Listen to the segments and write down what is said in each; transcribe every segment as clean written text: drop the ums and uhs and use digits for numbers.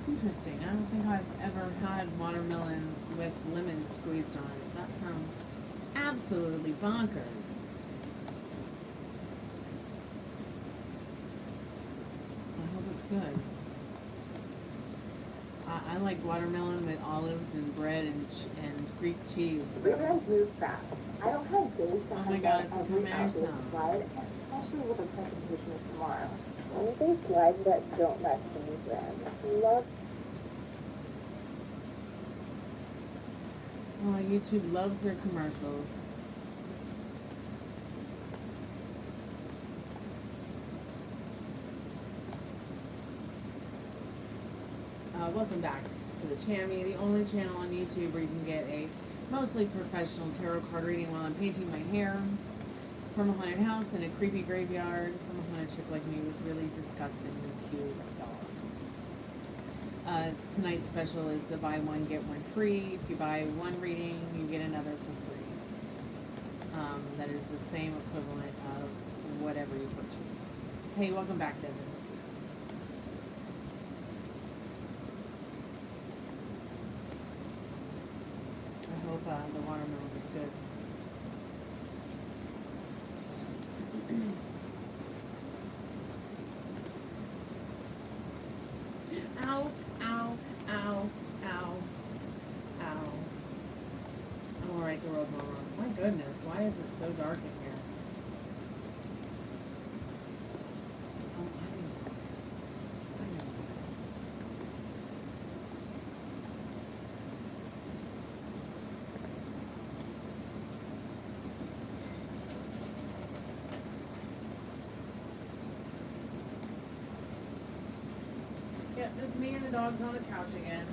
Interesting. I don't think I've ever had watermelon with lemon squeezed on it. That sounds absolutely bonkers. I hope it's good. I like watermelon with olives and bread and Greek cheese. So. Refunds move fast. I don't have days to hunt down every outdated slide, especially with a presentation is tomorrow. Honestly, slides that don't match the new brand. Love. Oh, YouTube loves their commercials. Welcome back to the Chammy, the only channel on YouTube where you can get a mostly professional tarot card reading while I'm painting my hair from a haunted house in a creepy graveyard from a haunted chick like me with really disgusting and cute dogs. Tonight's special is the buy one, get one free. If you buy one reading, you get another for free. That is the same equivalent of whatever you purchase. Hey, welcome back, Devin. I hope the watermelon is good. Ow, ow, ow, ow, ow. I'm alright, the world's all wrong. My goodness, why is it so dark in here? Oh, I know. Yeah, just me and the dogs on the couch again.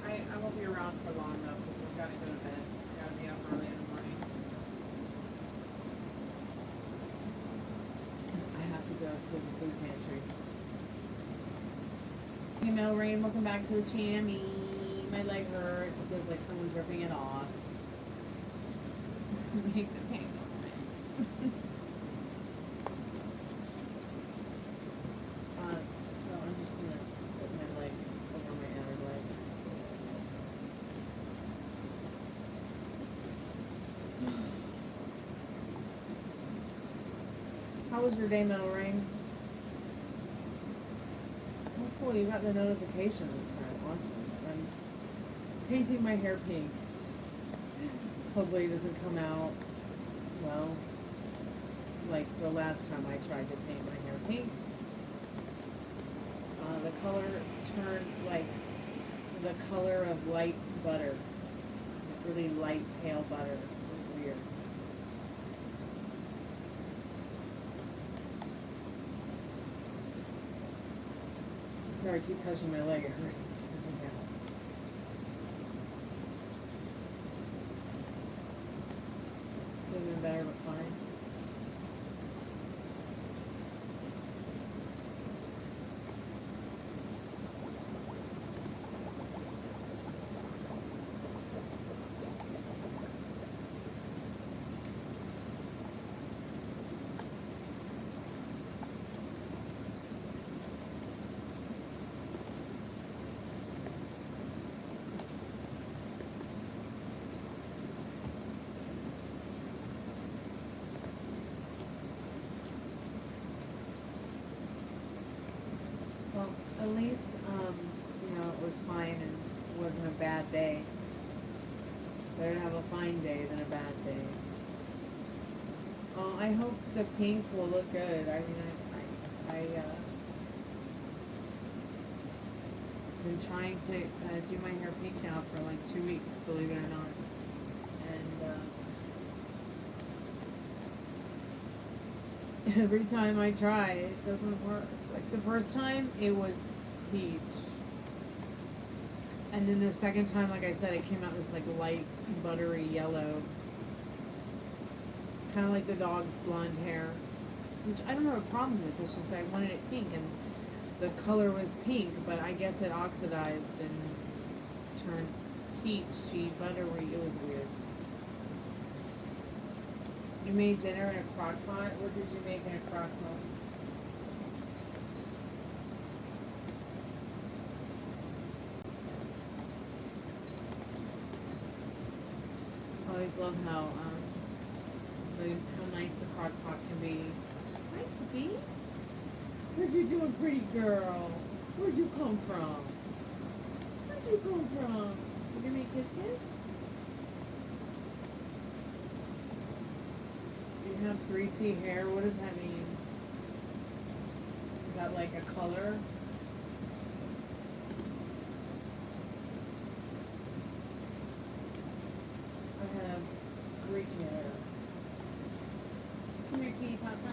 I won't be around for long though, because I've got to go to bed. I've got to be up early in the morning. Because I have to go to the food pantry. Hey Mel Rain, welcome back to the Chammy. My leg hurts. It feels like someone's ripping it off. Make the pain go away. So I'm just going to put my leg over my other leg. How was your day, Metal Rain? Oh, cool. You got the notification this time. Awesome. I'm painting my hair pink. Hopefully it doesn't come out, well, like the last time I tried to paint my hair pink. The color turned like the color of light butter. Really light, pale butter. It was weird. Sorry, I keep touching my leg. It hurts. Yeah. Could have been better, but fine. Well, at least, you know, it was fine and it wasn't a bad day. Better to have a fine day than a bad day. I hope the pink will look good. I mean, been trying to do my hair pink now for like 2 weeks, believe it or not. And every time I try, it doesn't work. Like the first time, it was peach. And then the second time, like I said, it came out this like light, buttery yellow. Kind of like the dog's blonde hair. Which I don't have a problem with, it's just I wanted it pink. And the color was pink, but I guess it oxidized and turned peachy, buttery. It was weird. You made dinner in a crock pot? What did you make in a crock pot? always love how nice the crock pot can be. Hi, Cookie. What you doing, pretty girl? Where'd you come from? Where'd you come from? You give me a kiss kiss? You have 3C hair. What does that mean? Is that like a color? I have Greek hair. Come here, kitty pot pie.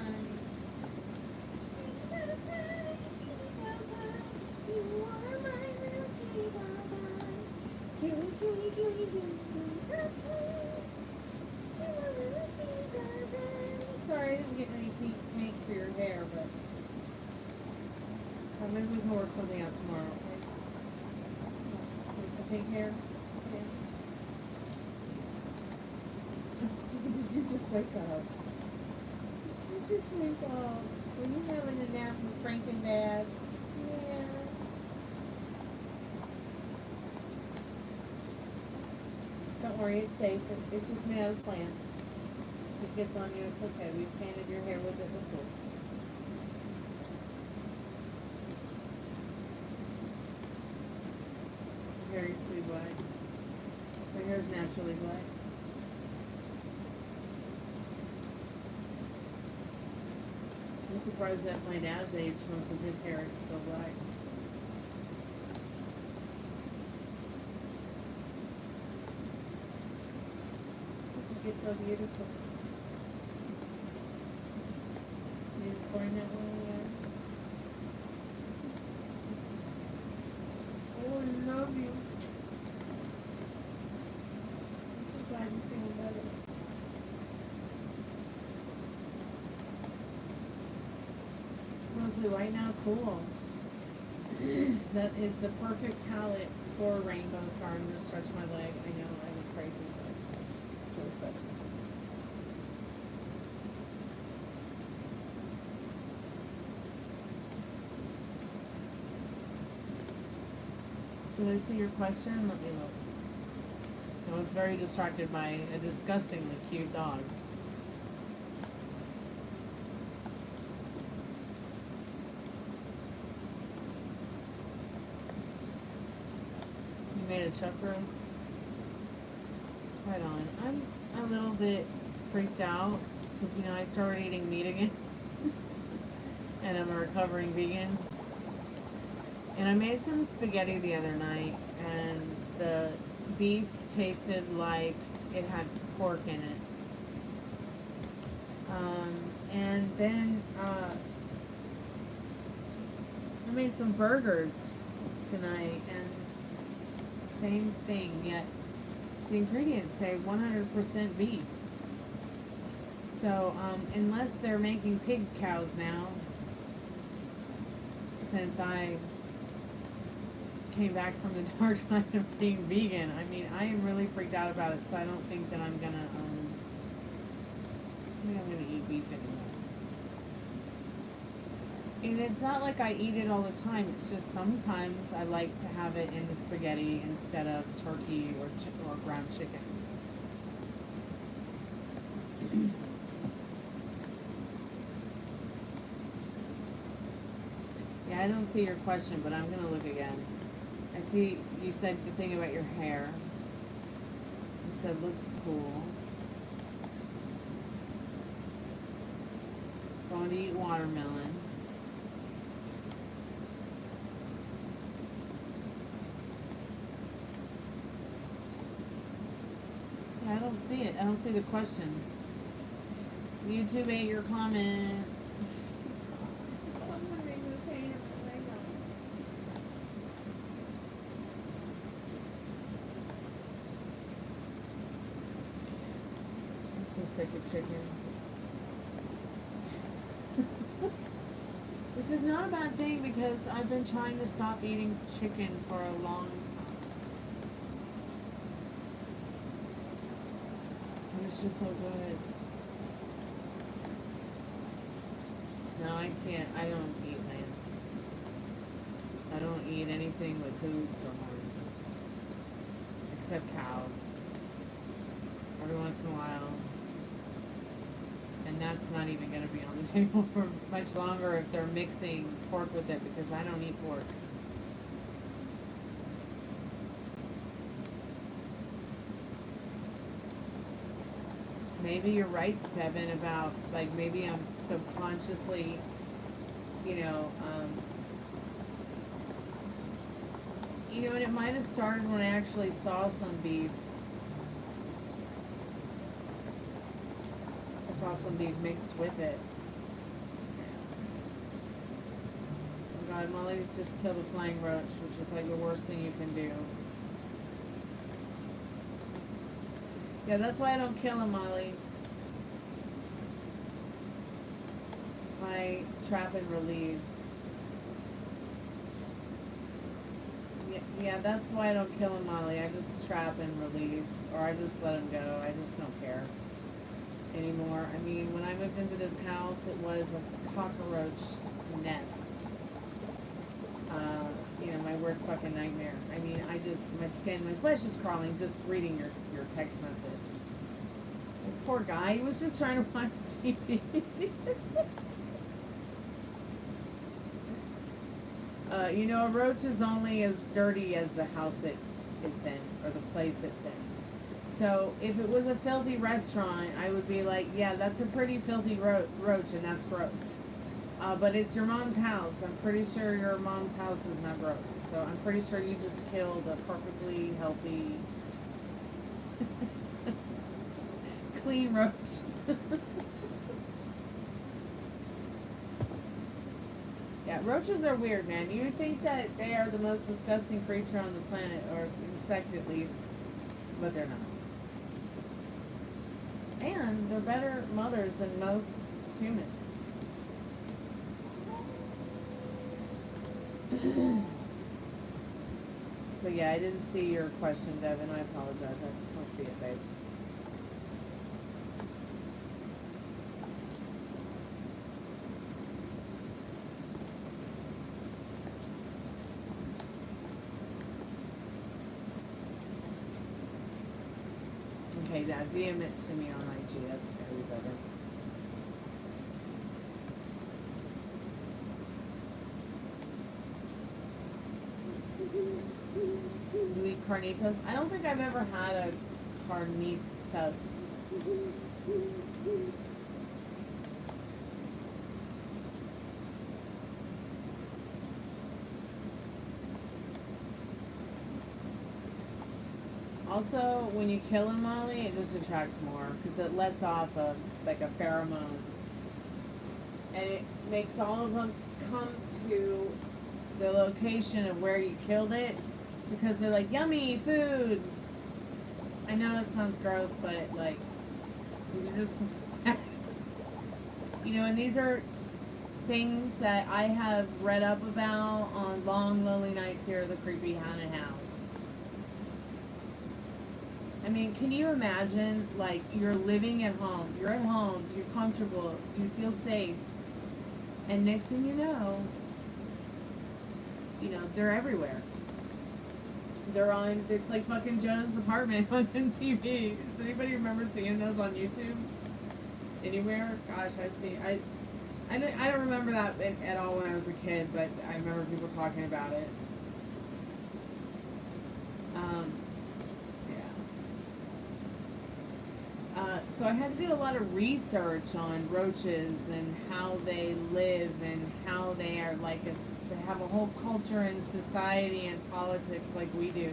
You are my little kitty pot pie. Kitty, kitty, kitty, kitty pot pie. You are my little kitty pot pie. Sorry, I didn't get any pink paint for your hair, but maybe we can work something out tomorrow. Okay? With some pink hair. Okay. Did you just wake up? Did you just wake up? Were you having a nap with Frank and Dad? Yeah. Don't worry, it's safe. It's just made out of plants. If it gets on you, it's okay. We've painted your hair with it before. Very sweet black. My hair's naturally black. I'm surprised at my dad's age, most of his hair is still black. But you get so beautiful. You was born that way, yeah. Oh, I love you. I'm so glad you're feeling better. It's mostly white now, cool. That is the perfect palette for rainbow. Sorry, I'm gonna stretch my leg. I know I look crazy, but it feels better. Did I see your question? Let me look. I was very distracted by a disgustingly cute dog. You made a chuck roast? Right on. I'm a little bit freaked out because, you know, I started eating meat again. And I'm a recovering vegan. And I made some spaghetti the other night, and the beef tasted like it had pork in it. And then I made some burgers tonight, and same thing, yet the ingredients say 100% beef. So, unless they're making pig cows now, since I came back from the dark side of being vegan, I mean, I am really freaked out about it, so I don't think that I'm gonna eat beef anymore. And it's not like I eat it all the time, it's just sometimes I like to have it in the spaghetti instead of turkey or ground chicken. Yeah, I don't see your question, but I'm gonna look again. I see you said the thing about your hair. You said looks cool. Going to eat watermelon. Yeah, I don't see it. I don't see the question. YouTube ate your comment. Someone made me paint it, but I don't. I'm so sick of chicken. Which is not a bad thing because I've been trying to stop eating chicken for a long time. And it's just so good. No, I can't. I don't eat lamb. I don't eat anything with hooves or horns. Except cow. every once in a while. And that's not even going to be on the table for much longer if they're mixing pork with it, because I don't eat pork. Maybe you're right, Devin, about, like, maybe I'm subconsciously, you know, and it might have started when I actually saw some beef. I saw some beef mixed with it. Oh God, Molly just killed a flying roach, which is like the worst thing you can do. Yeah, that's why I don't kill them, Molly. I trap and release. Yeah, that's why I don't kill them, Molly. I just trap and release, or I just let them go. I just don't care anymore. I mean, when I moved into this house, it was a cockroach nest. My worst fucking nightmare. I mean, my skin, my flesh is crawling just reading your text message. The poor guy, he was just trying to watch TV. A roach is only as dirty as the house it's in, or the place it's in. So if it was a filthy restaurant, I would be like, yeah, that's a pretty filthy roach, and that's gross. But it's your mom's house. I'm pretty sure your mom's house is not gross. So I'm pretty sure you just killed a perfectly healthy, clean roach. Yeah, roaches are weird, man. You would think that they are the most disgusting creature on the planet, or insect at least, but they're not. And they're better mothers than most humans. But yeah, I didn't see your question, Devin. I apologize. I just don't see it, babe. Okay, now DM it to me on IG. That's gonna be better. You eat carnitas? I don't think I've ever had a carnitas. Also, when you kill a molly, it just attracts more because it lets off a pheromone, and it makes all of them come to the location of where you killed it because they're like, yummy food. I know it sounds gross, but like, these are just some facts. And these are things that I have read up about on long, lonely nights here at the creepy haunted house. I mean, can you imagine, like, you're living at home, you're at home, you're comfortable, you feel safe, and next thing you know, they're everywhere. They're on, it's like fucking Joe's Apartment on TV. Does anybody remember seeing those on YouTube? Anywhere? Gosh, I don't remember that at all when I was a kid, but I remember people talking about it. So I had to do a lot of research on roaches and how they live and how they are they have a whole culture and society and politics like we do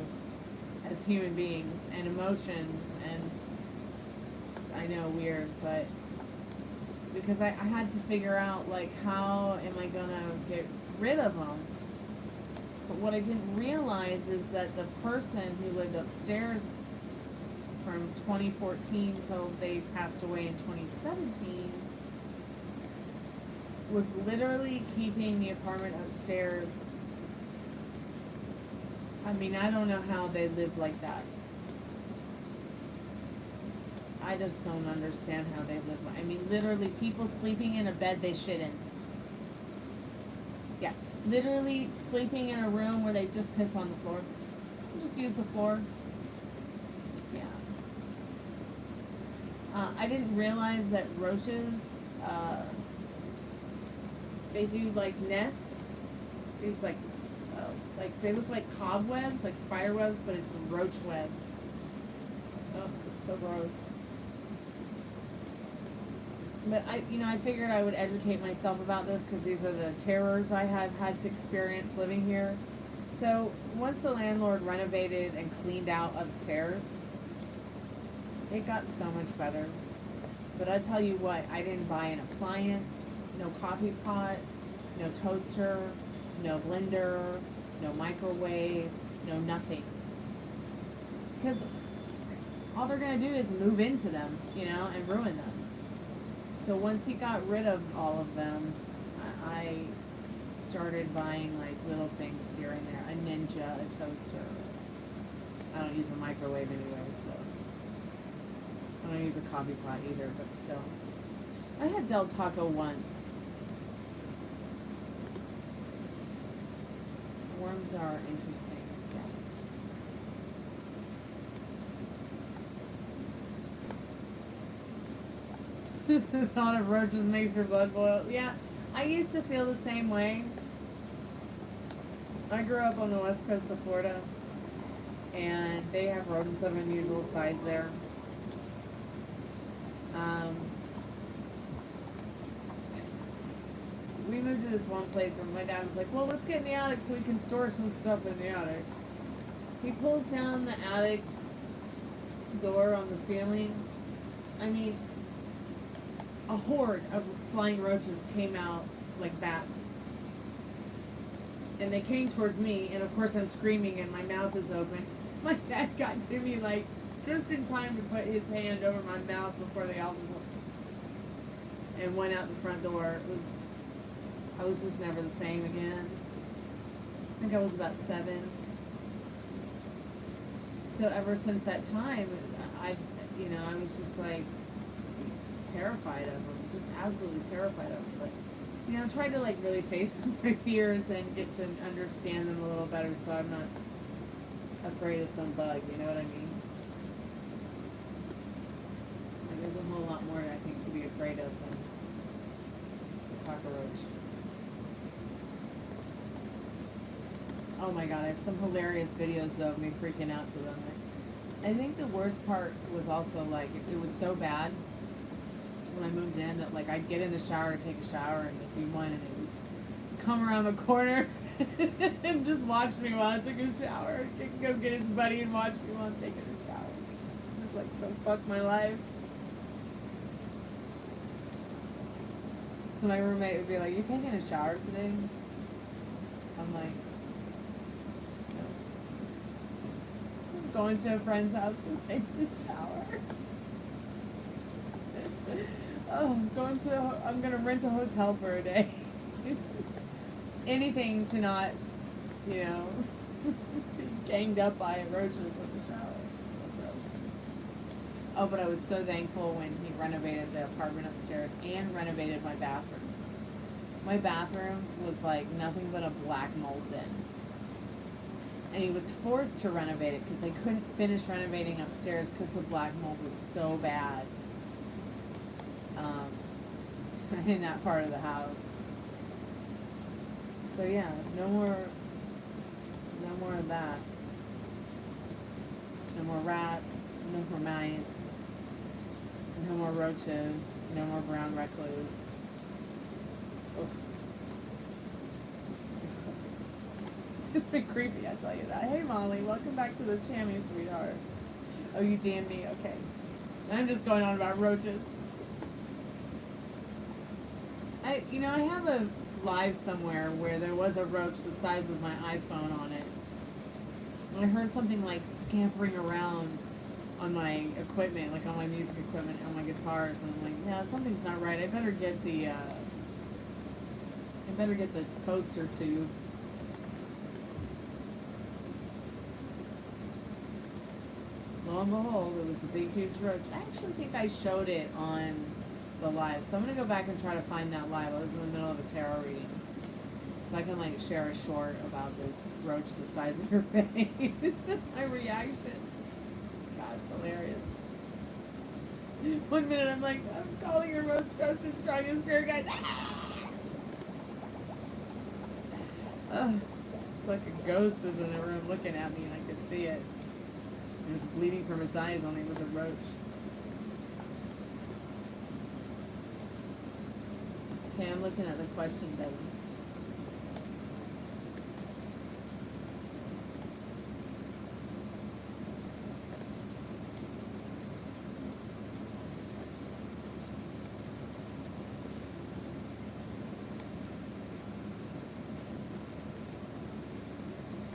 as human beings, and emotions, and I know, weird, but because I had to figure out how am I gonna get rid of them. But what I didn't realize is that the person who lived upstairs from 2014 till they passed away in 2017 was literally keeping the apartment upstairs. I mean, I don't know how they lived like that. I just don't understand how they live. I mean, literally, people sleeping in a bed they shit in. Yeah, literally sleeping in a room where they just piss on the floor. Just use the floor. I didn't realize that roaches, they do like nests. These like they look like cobwebs, like spider webs, but it's a roach web. Ugh, it's so gross. But I figured I would educate myself about this because these are the terrors I have had to experience living here. So once the landlord renovated and cleaned out upstairs, it got so much better. But I tell you what, I didn't buy an appliance, no coffee pot, no toaster, no blender, no microwave, no nothing. Because all they're going to do is move into them, and ruin them. So once he got rid of all of them, I started buying like little things here and there. A Ninja, a toaster. I don't use a microwave anyway, so. I don't use a coffee pot either, but still. I had Del Taco once. Worms are interesting. Yeah. The thought of roaches makes your blood boil. Yeah, I used to feel the same way. I grew up on the west coast of Florida, and they have rodents of unusual size there. We moved to this one place where my dad was like, well, let's get in the attic so we can store some stuff in the attic. He pulls down the attic door on the ceiling. I mean, a horde of flying roaches came out like bats. And they came towards me, and of course I'm screaming and my mouth is open. My dad got to me like just in time to put his hand over my mouth before they all and went out the front door. I was just never the same again. I think I was about 7. So ever since that time, I was just like terrified of them, just absolutely terrified of them. But I tried to like really face my fears and get to understand them a little better, so I'm not afraid of some bug. You know what I mean? Like there's a whole lot more I think to be afraid of than the cockroach. Oh my god, I have some hilarious videos though of me freaking out to them. I think the worst part was also like it was so bad when I moved in that like I'd get in the shower to take a shower and it'd be one and it would come around the corner and just watch me while I took a shower. He'd go get his buddy and watch me while I'm taking a shower. Just like so fuck my life. So my roommate would be like, you taking a shower today? I'm like, going to a friend's house to take a shower. I'm gonna rent a hotel for a day. Anything to not, be ganged up by roaches in the shower. So gross. Oh, but I was so thankful when he renovated the apartment upstairs and renovated my bathroom. My bathroom was like nothing but a black mold den. And he was forced to renovate it because they couldn't finish renovating upstairs because the black mold was so bad in that part of the house. So yeah, no more of that. No more rats, no more mice, no more roaches, no more brown recluse. Oof. It's been creepy, I tell you that. Hey Molly, welcome back to the Chammy, sweetheart. Oh, you damn me, okay. I'm just going on about roaches. I have a live somewhere where there was a roach the size of my iPhone on it. And I heard something like scampering around on my equipment, like on my music equipment, on my guitars, and I'm like, yeah, something's not right. I better get the poster tube. Lo and behold, it was the big, huge roach. I actually think I showed it on the live, so I'm going to go back and try to find that live. I was in the middle of a tarot reading. So I can, like, share a short about this roach the size of your face and my reaction. God, it's hilarious. 1 minute I'm like, I'm calling your most trusted, strongest spirit guides. It's like a ghost was in the room looking at me and I could see it. It was bleeding from his eyes, only it was a roach. Okay, I'm looking at the question, Devin.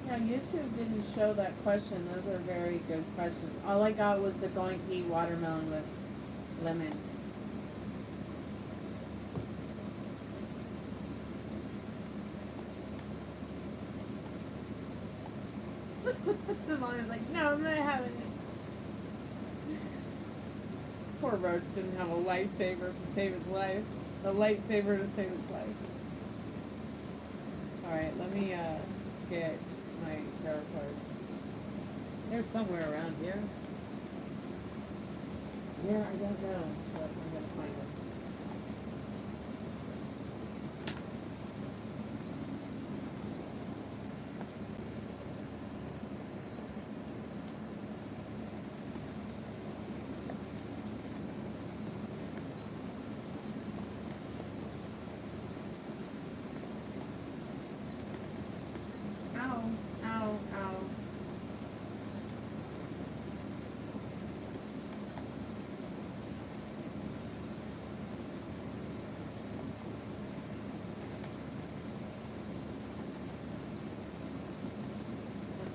Yeah, YouTube didn't show that question. Those are very good questions. All I got was the going to eat watermelon with lemon. The mom was like, no, I'm not having it. Poor Roach didn't have a lifesaver to save his life. A lightsaber to save his life. Alright, let me get my tarot cards. They're somewhere around here. Where? I don't know, but I'm gonna find them.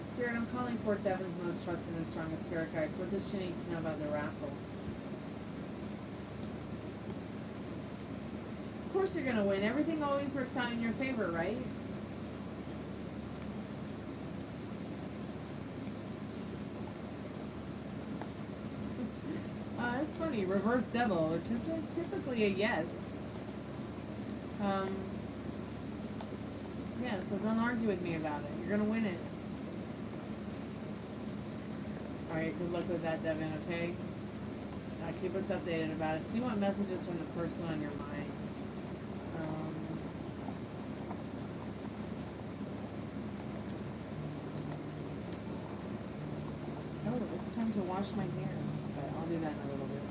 Spirit, I'm calling forth Devin's most trusted and strongest spirit guides. What does she need to know about the raffle? Of course you're going to win. Everything always works out in your favor, right? That's funny. Reverse devil, which is typically a yes. Yeah, so don't argue with me about it. You're going to win it. Alright, good luck with that, Devin, okay? Keep us updated about it. See what messages from the person on your mind. Oh, it's time to wash my hair. But I'll do that in a little bit.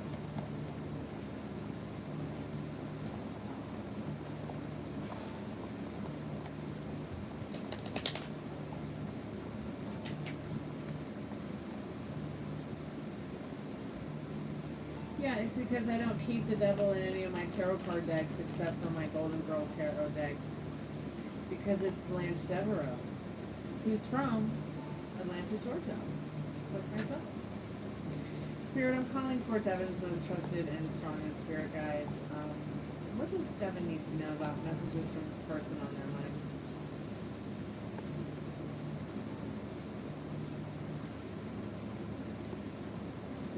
Yeah, it's because I don't keep the devil in any of my tarot card decks except for my Golden Girl tarot deck. Because it's Blanche Devereaux, who's from Atlanta, Georgia, just like myself. Spirit, I'm calling for Devin's most trusted and strongest spirit guides. What does Devin need to know about messages from this person on their mind?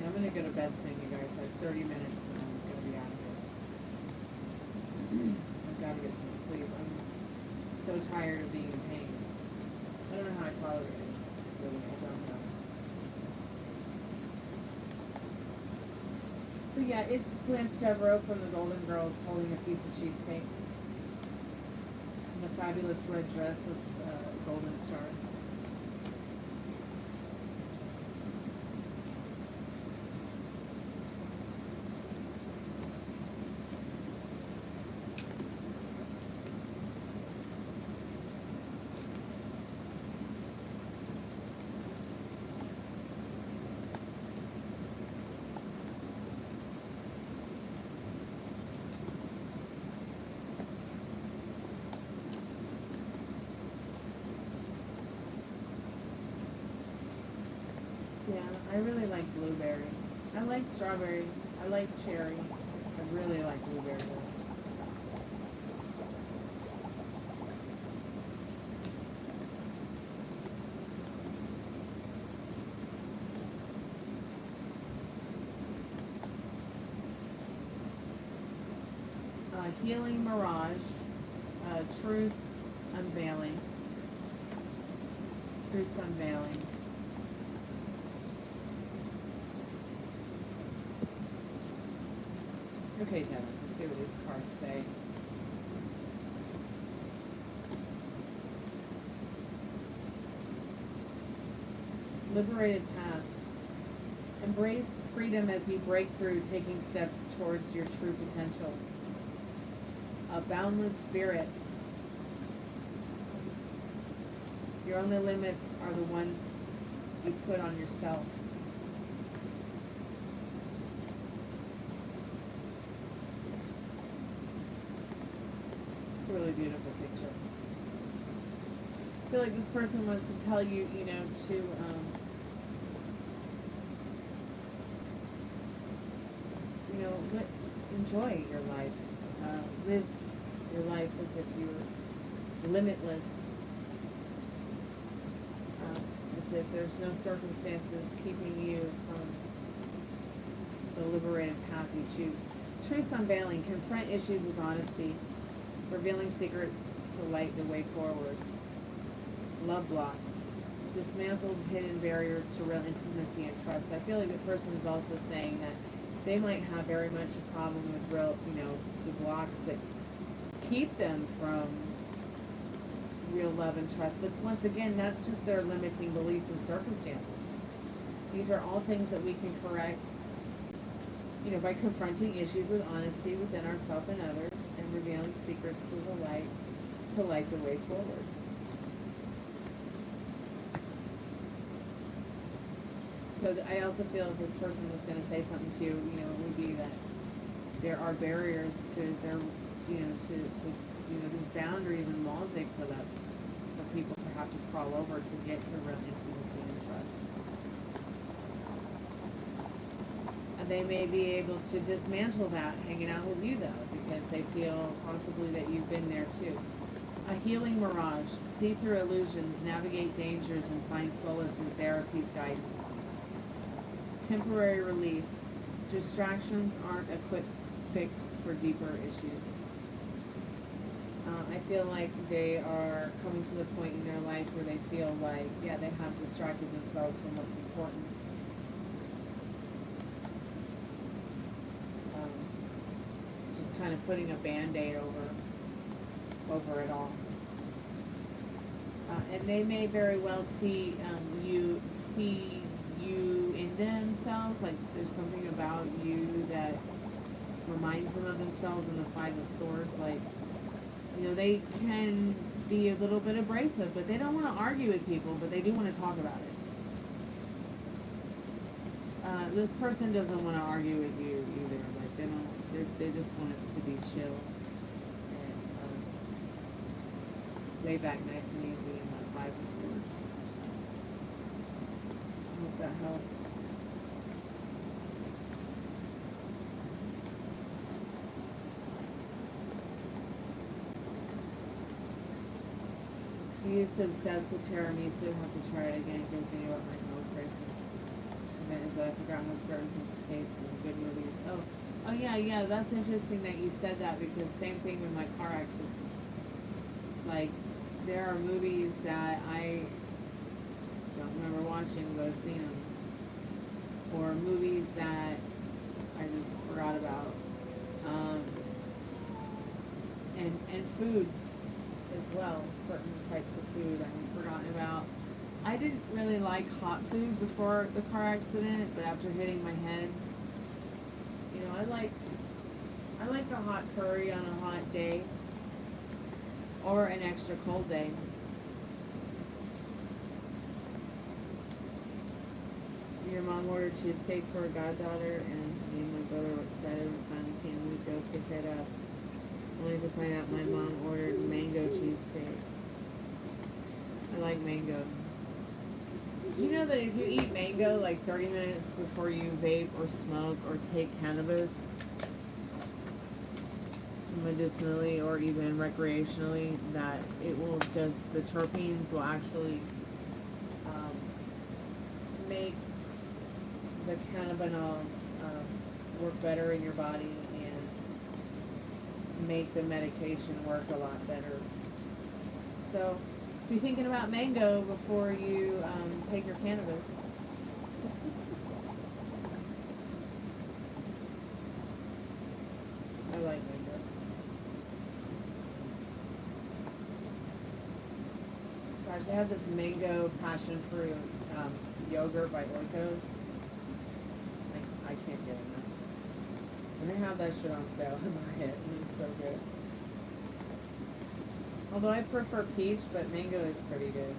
I'm gonna go to bed soon, you guys. Like 30 minutes and I'm gonna be out of here. I've gotta get some sleep. I'm so tired of being in pain. I don't know how I tolerate it. Really, I don't know. But yeah, it's Blanche Devereaux from the Golden Girls holding a piece of cheesecake. And a fabulous red dress with golden stars. Yeah, I really like blueberry. I like strawberry. I like cherry. I really like blueberry though. Healing Mirage, Truth Unveiling, Truth's Unveiling. Okay, Devin, let's see what these cards say. Liberated path. Embrace freedom as you break through, taking steps towards your true potential. A boundless spirit. Your only limits are the ones you put on yourself. It's a really beautiful picture. I feel like this person wants to tell you, you know, to enjoy your life. Live your life as if you're limitless. As if there's no circumstances keeping you from the liberated path you choose. Truth unveiling. Confront issues with honesty. Revealing secrets to light the way forward. Love blocks. Dismantle hidden barriers to real intimacy and trust. I feel like the person is also saying that they might have very much a problem with real, you know, the blocks that keep them from real love and trust. But once again, that's just their limiting beliefs and circumstances. These are all things that we can correct, you know, by confronting issues with honesty within ourselves and others, and revealing secrets to the light, to light the way forward. So I also feel if this person was going to say something to you, you know, it would be that there are barriers to their, you know, to you know, these boundaries and walls they put up for people to have to crawl over to get to real intimacy and trust. And they may be able to dismantle that hanging out with you though, because they feel possibly that you've been there too. A healing mirage. See through illusions, navigate dangers, and find solace in therapy's guidance. Temporary relief. Distractions aren't a quick fix for deeper issues. I feel like they are coming to the point in their life where they feel like, yeah, they have distracted themselves from what's important. Just kind of putting a Band-Aid over it all. And they may very well see you in themselves, like there's something about you that reminds them of themselves in the Five of Swords. Like, you know, they can be a little bit abrasive, but they don't want to argue with people, but they do want to talk about it. This person doesn't want to argue with you either. Like they just want it to be chill and lay back nice and easy in that Five of Swords. I hope that helps. I used to obsess with tiramisu, have to try it again. Good thing about my health crisis event is that I forgot how certain things taste in good movies. Oh yeah, that's interesting that you said that, because same thing with my car accident. Like, there are movies that I don't remember watching, but I've seen them. Or movies that I just forgot about. And food as well. Certain types of food I've forgotten about. I didn't really like hot food before the car accident, but after hitting my head, you know, I like a hot curry on a hot day, or an extra cold day. Your mom ordered cheesecake for her goddaughter, and me and my brother were excited and finally came to go pick it up. Only to find out my mom ordered mango cheesecake. I like mango. Do you know that if you eat mango like 30 minutes before you vape or smoke or take cannabis, medicinally or even recreationally, that it will just, the terpenes will actually make the cannabinoids work better in your body and make the medication work a lot better. So be thinking about mango before you take your cannabis. Gosh, they have this mango passion fruit yogurt by Oikos. I can't get enough. When they have that shit on sale, I buy it. And it's so good. Although I prefer peach, but mango is pretty good.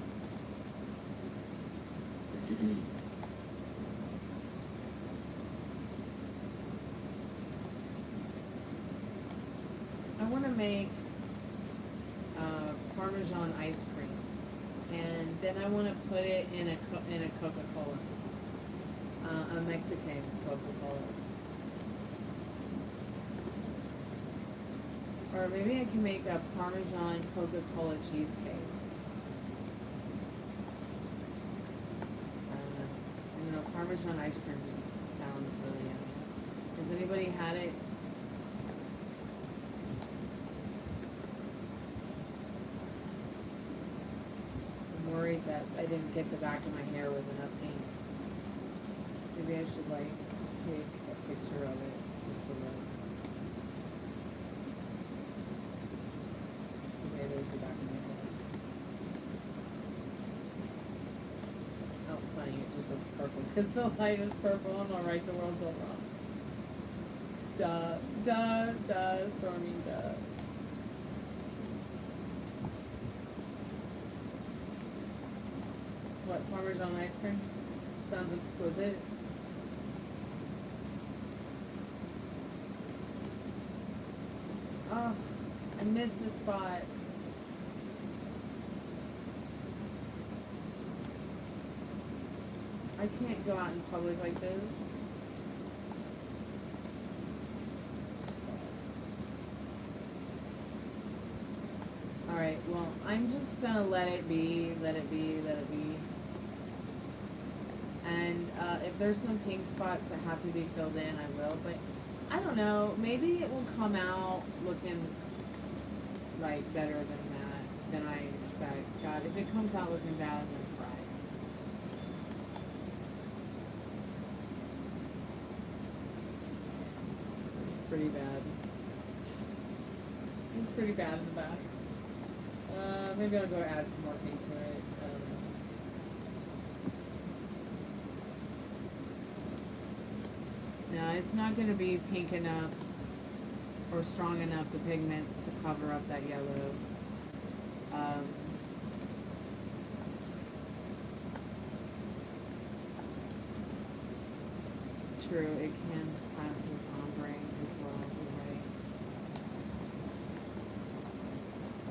I want to make Parmesan ice cream, and then I want to put it in a Coca-Cola, a Mexican Coca-Cola, or maybe I can make a Parmesan Coca-Cola cheesecake. I don't know, Parmesan ice cream just sounds really yummy. Has anybody had it? I'm worried that I didn't get the back of my hair with enough ink. Maybe I should like take a picture of it just so that. Okay, there's the back of my hair. Oh, funny, it just looks purple because the light is purple. I'm alright, the world's all wrong. Duh, Stormy, duh. What, Parmesan ice cream? Sounds exquisite. Oh, I missed the spot. I can't go out in public like this. Alright, well, I'm just gonna let it be. And if there's some pink spots that have to be filled in, I will. But I don't know, maybe it will come out looking like better than I expect. God, if it comes out looking bad, I'm gonna cry. It's pretty bad. It's pretty bad in the back. Maybe I'll go add some more pink to it. I don't know. No, it's not going to be pink enough or strong enough, the pigments, to cover up that yellow. True, it can pass as ombre as well.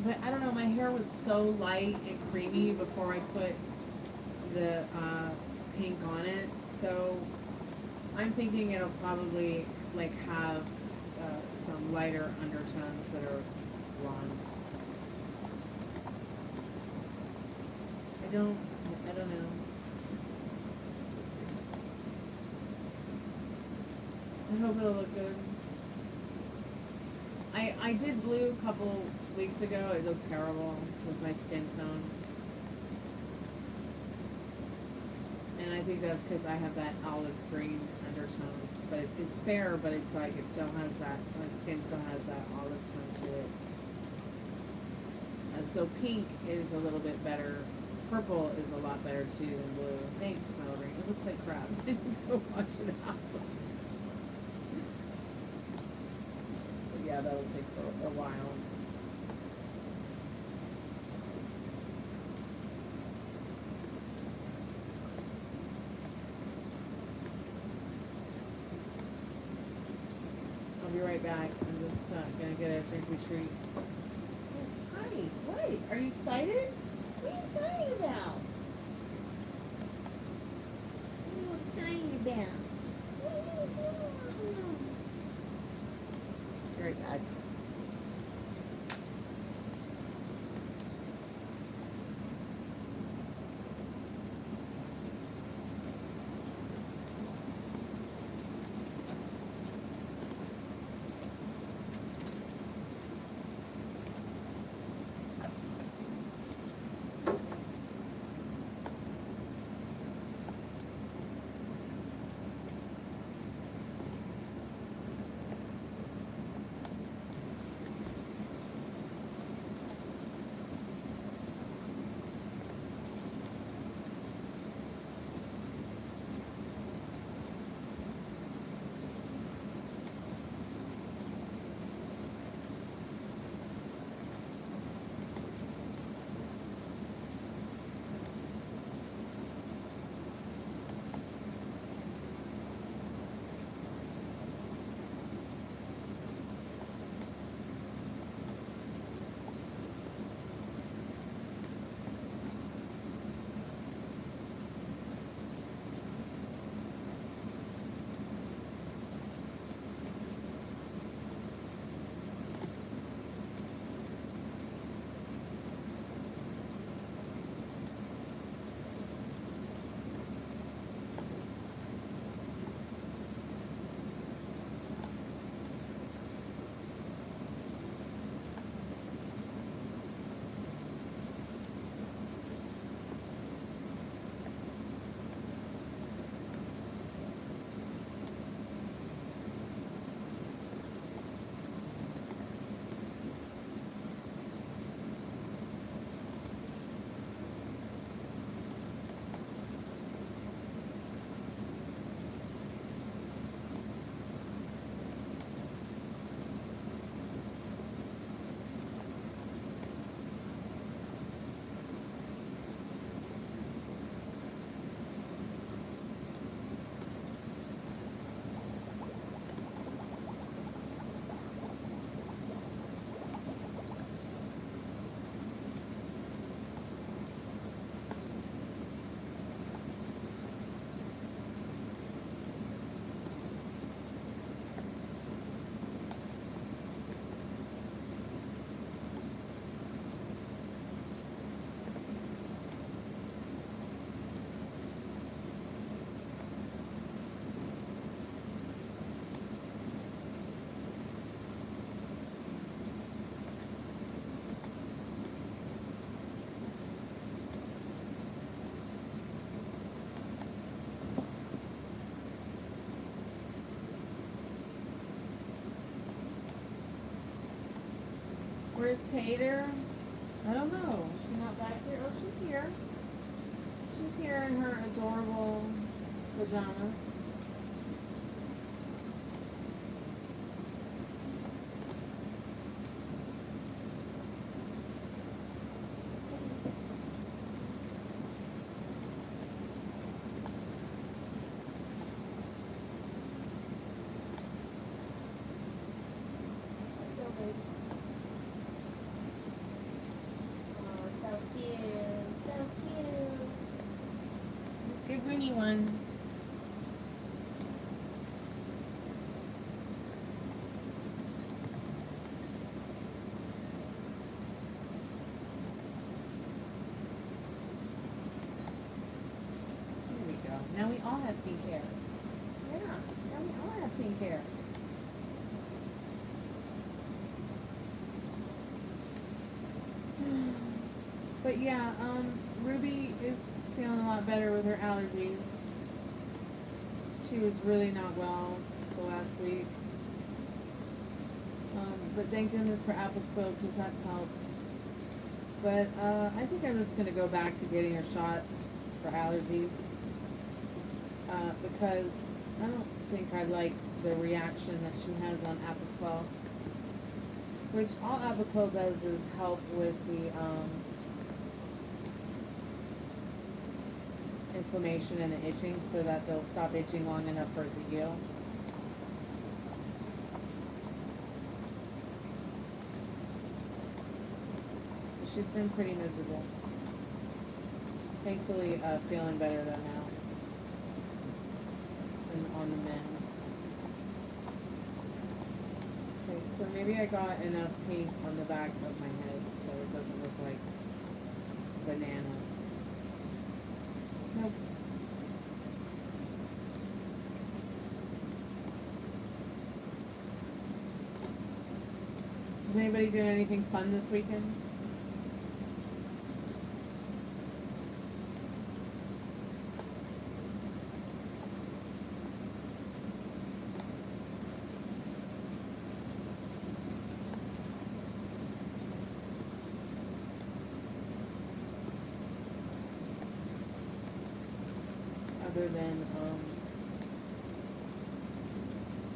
But I don't know, my hair was so light and creamy before I put the pink on it, so I'm thinking it'll probably like have some lighter undertones that are blonde. I don't know. Let's see. I hope it'll look good. I did blue a couple weeks ago. It looked terrible with my skin tone. And I think that's because I have that olive green undertone. But it's fair, but it's like it still has that, my skin still has that olive tone to it. So pink is a little bit better. Purple is a lot better too than blue. Thanks, Melody. It looks like crap. I need to go wash it out. Yeah, that'll take a while. I'll be right back. I'm just gonna get a drinky treat. Hi, what? Are you excited? What are you excited about? What are you excited about? Very bad. Where's Tater? I don't know. Is she not back here? Oh, she's here. She's here in her adorable pajamas. Good Winnie one. Here we go. Now we all have pink hair. Yeah, now we all have pink hair. But yeah, Ruby is feeling a lot better with her allergies. She was really not well the last week. But thank goodness for Apple Quill because that's helped. But I think I'm just going to go back to getting her shots for allergies. Because I don't think I like the reaction that she has on Apple Quill. Which all Apple Quill does is help with the inflammation and the itching so that they'll stop itching long enough for it to heal. She's been pretty miserable. Thankfully, feeling better though now. And on the mend. Okay, so maybe I got enough paint on the back of my head so it doesn't look like bananas. Nope. Is anybody doing anything fun this weekend? Other than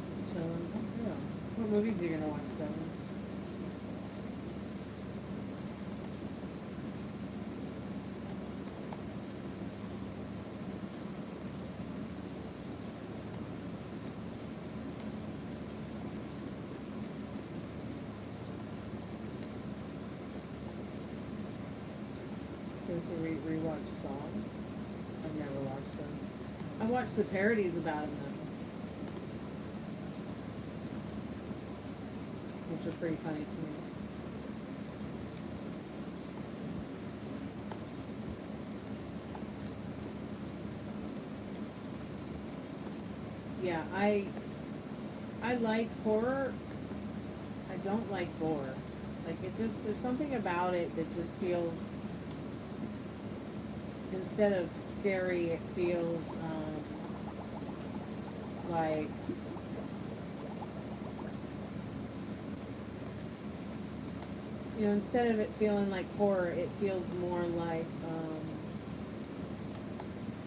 just chilling. Oh, yeah. What movies are you gonna watch though? Go to rewatch Song. I've never watched those. I watched the parodies about them, which are pretty funny to me. Yeah, I like horror. I don't like gore. Like it just, there's something about it that just feels, instead of scary, it feels like instead of it feeling like horror, it feels more like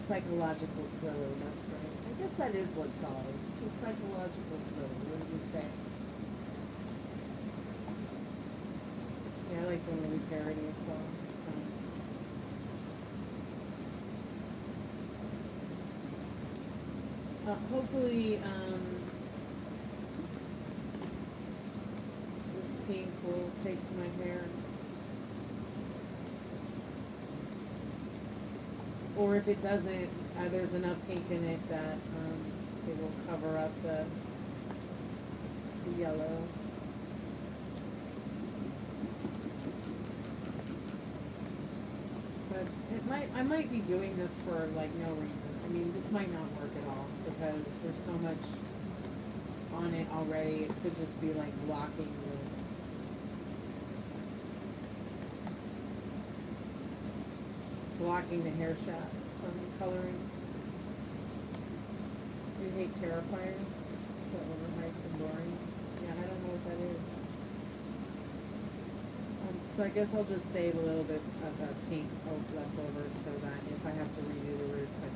psychological thriller. That's right. I guess that is what Saw is. It's a psychological thriller. What do you say? Yeah, I like the movie parody of Saw. It's fun. Hopefully, this pink will take to my hair. Or if it doesn't, there's enough pink in it that it will cover up the yellow. But I might be doing this for like no reason. I mean, this might not work at all because there's so much on it already. It could just be like blocking the hair shaft from coloring. You hate Terrifier? So overhyped and boring. Yeah, I don't know what that is. So I guess I'll just save a little bit of that pink oak left over so that if I have to redo the roots, I can.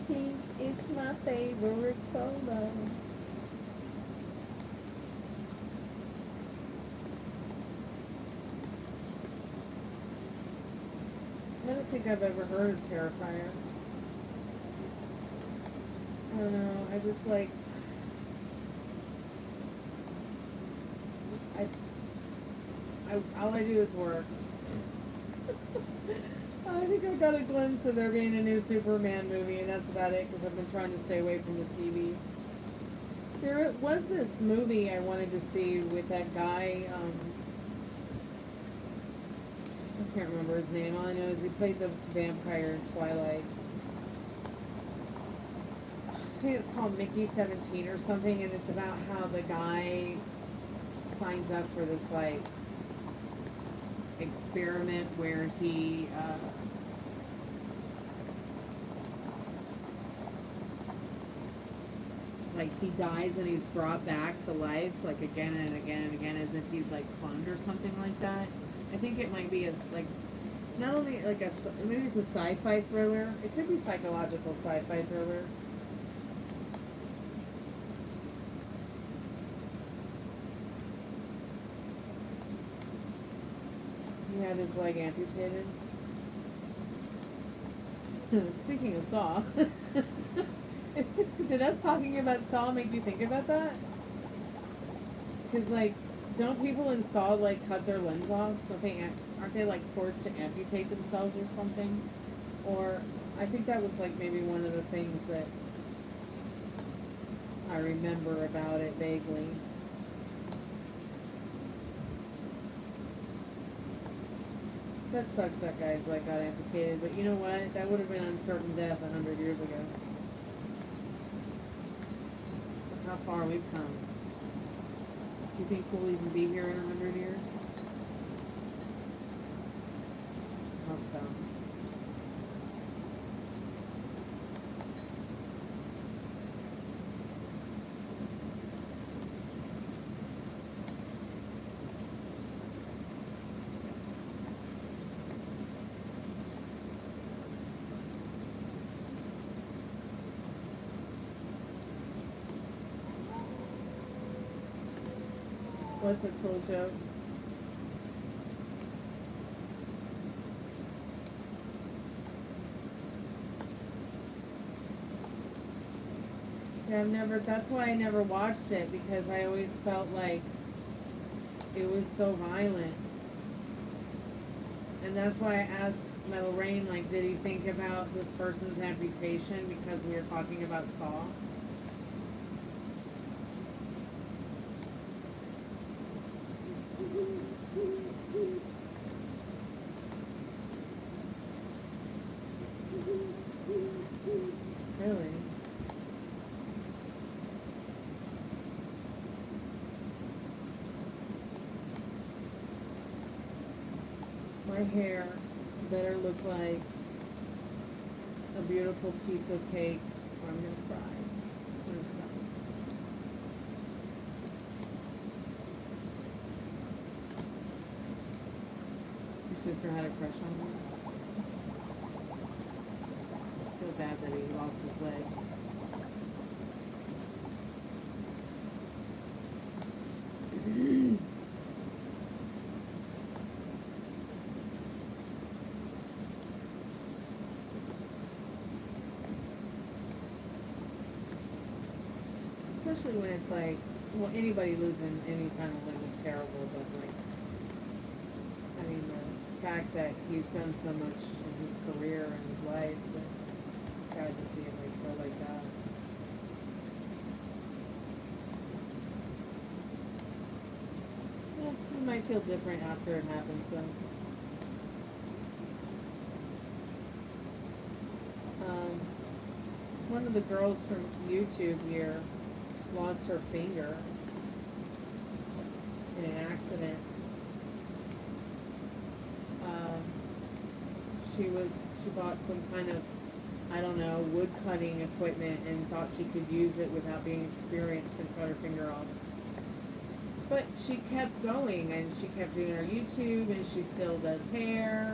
Pink, it's my favorite color. I don't think I've ever heard of Terrifier. I don't know, I just like, all I do is work. I think I got a glimpse of there being a new Superman movie, and that's about it, because I've been trying to stay away from the TV. There was this movie I wanted to see with that guy, I can't remember his name. All I know is he played the vampire in Twilight. I think it's called Mickey 17 or something, and it's about how the guy signs up for this, like, experiment where he, like, he dies and he's brought back to life, like, again and again and again, as if he's, like, cloned or something like that. I think it might be as, like, not only, like, maybe it's a sci-fi thriller. It could be psychological sci-fi thriller. He had his leg amputated. Speaking of Saw, did us talking about Saw make you think about that? Because, like, don't people in Saw, like, cut their limbs off? Aren't they, like, forced to amputate themselves or something? Or, I think that was, like, maybe one of the things that I remember about it vaguely. That sucks that guy's leg got amputated, but you know what? That would have been uncertain death 100 years ago. Look how far we've come. Do you think we'll even be here in 100 years? I hope so. What's a cool joke? Yeah, that's why I never watched it, because I always felt like it was so violent. And that's why I asked Metal Rain, like, did he think about this person's amputation because we were talking about Saw? Really? My hair better look like a beautiful piece of cake, or I'm gonna cry when it's done. Your sister had a crush on me. I feel bad that he lost his leg. Especially when it's like, well, anybody losing any kind of limb is terrible, but like, I mean, the fact that he's done so much in his career and his life, it's sad to see him like go like that. Yeah, it might feel different after it happens though. One of the girls from YouTube here lost her finger in an accident. She bought some kind of, I don't know, wood cutting equipment and thought she could use it without being experienced and cut her finger off. But she kept going and she kept doing her YouTube and she still does hair.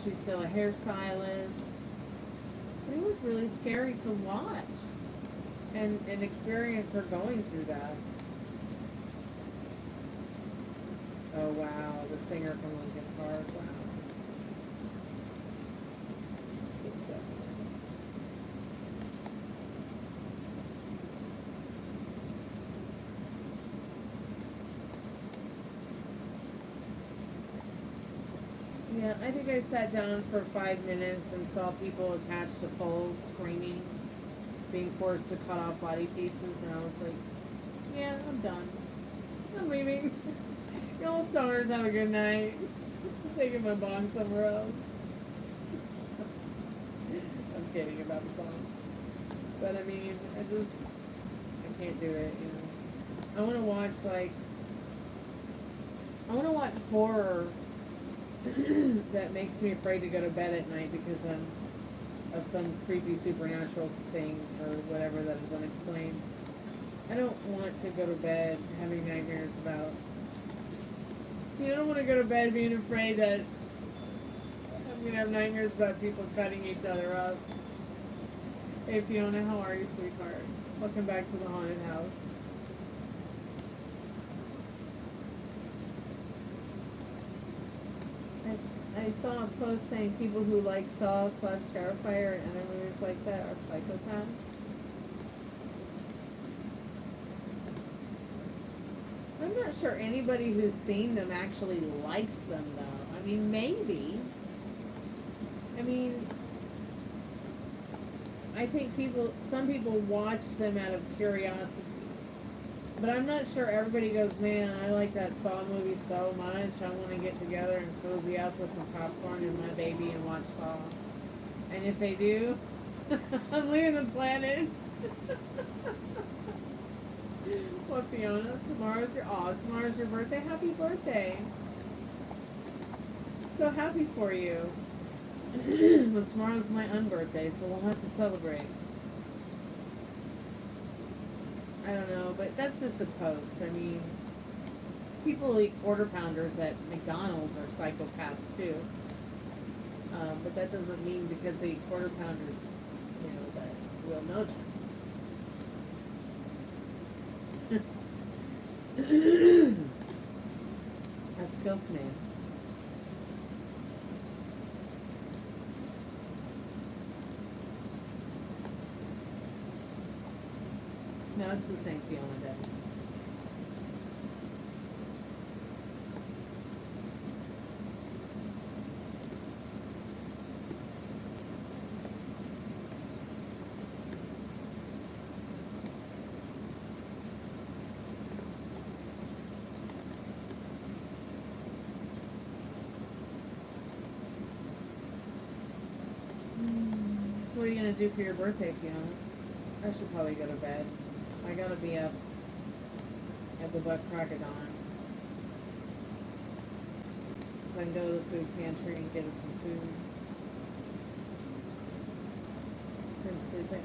She's still a hairstylist. But it was really scary to watch and experience her going through that. Oh wow, the singer from Linkin Park, wow. So sad. Yeah, I think I sat down for 5 minutes and saw people attached to poles screaming, being forced to cut off body pieces, and I was like, yeah, I'm done. I'm leaving. Y'all stoners have a good night. I'm taking my bong somewhere else. I'm kidding about the bong. But I mean, I can't do it, you know. I want to watch horror that makes me afraid to go to bed at night because of some creepy supernatural thing or whatever that is unexplained. I don't want to go to bed having nightmares about. You don't want to go to bed being afraid that I'm going to have nightmares about people cutting each other up. Hey Fiona, how are you, sweetheart? Welcome back to the haunted house. I saw a post saying people who like Saw / Terrifier and other movies like that are psychopaths. I'm not sure anybody who's seen them actually likes them, though. I mean, maybe. I mean, I think some people watch them out of curiosity. But I'm not sure everybody goes, man, I like that Saw movie so much. I want to get together and cozy up with some popcorn and my baby and watch Saw. And if they do, I'm leaving the planet. What, Fiona? Tomorrow's your birthday? Happy birthday. So happy for you. Well, tomorrow's my unbirthday, so we'll have to celebrate. I don't know, but that's just a post. I mean, people who eat quarter pounders at McDonald's are psychopaths too. But that doesn't mean because they eat quarter pounders, you know, that we'll know that. That's Ghost Man. No, it's the same feeling, Debbie. So what are you going to do for your birthday, Fiona? I should probably go to bed. I gotta be up at the butt crack of dawn. So I can go to the food pantry and get us some food. Couldn't sleep at night.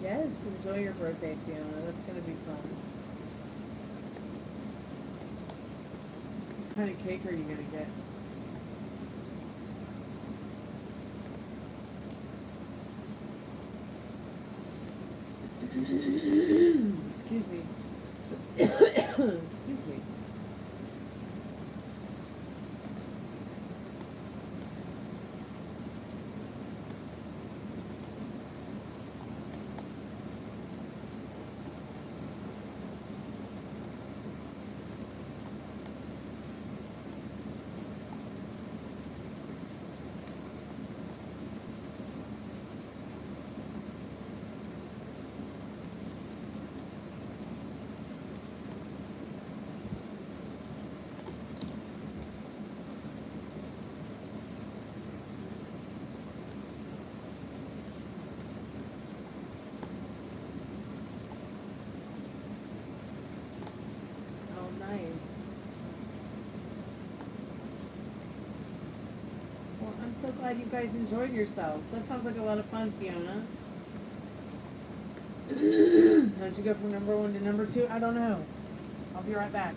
Yes, enjoy your birthday, Fiona. That's gonna be fun. What kind of cake are you gonna get? Excuse me. Excuse me. Nice. Well, I'm so glad you guys enjoyed yourselves. That sounds like a lot of fun, Fiona. How'd you go from number 1 to number 2? I don't know. I'll be right back.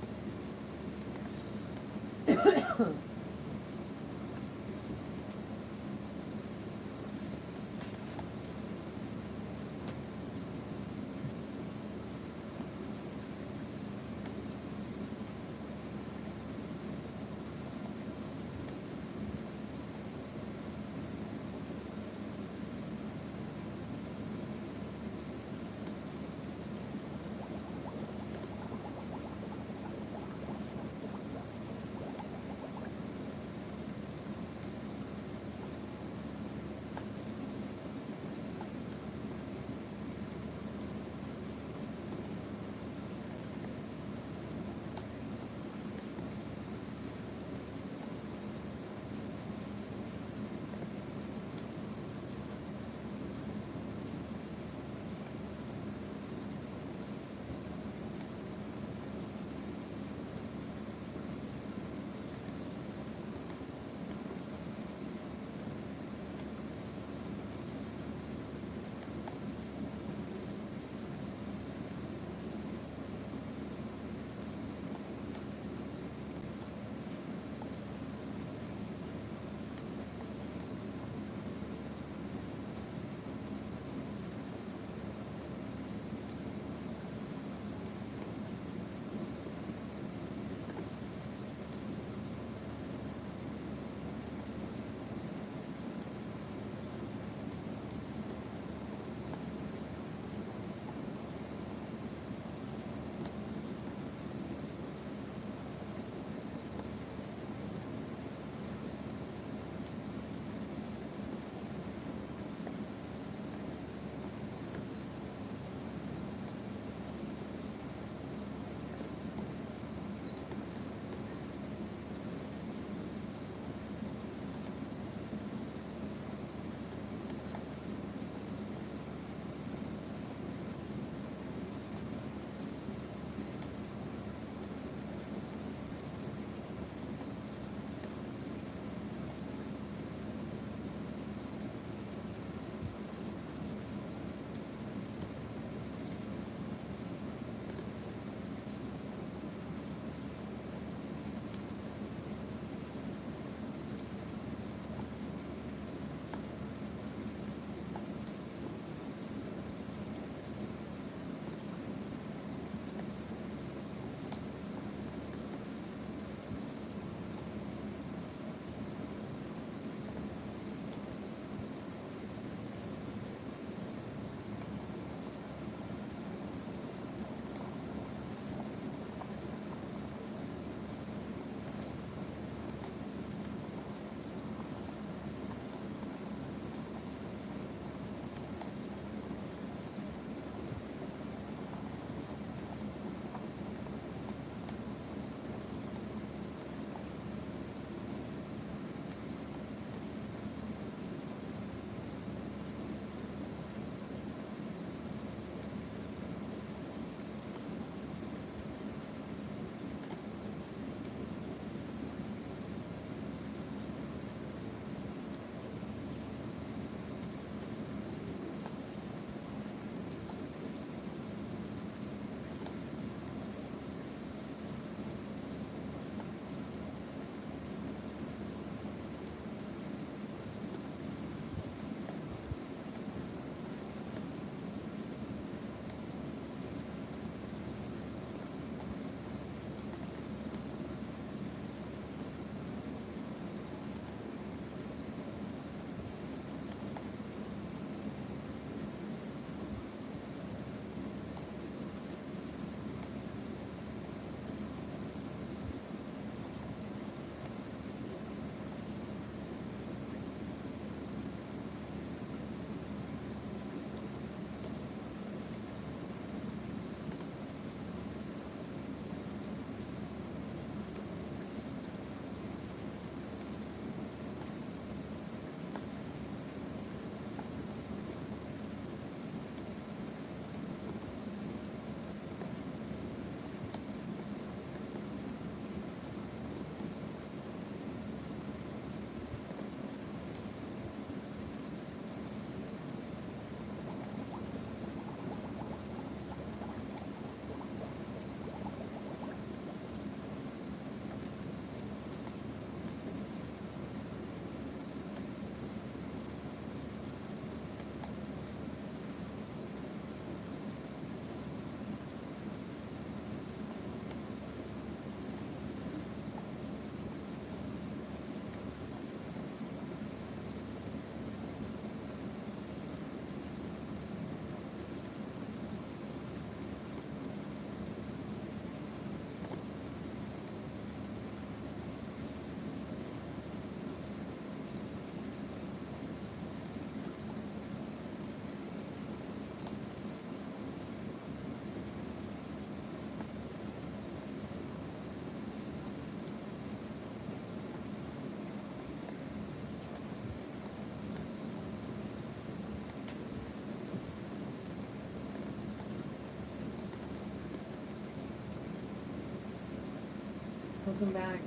Welcome back.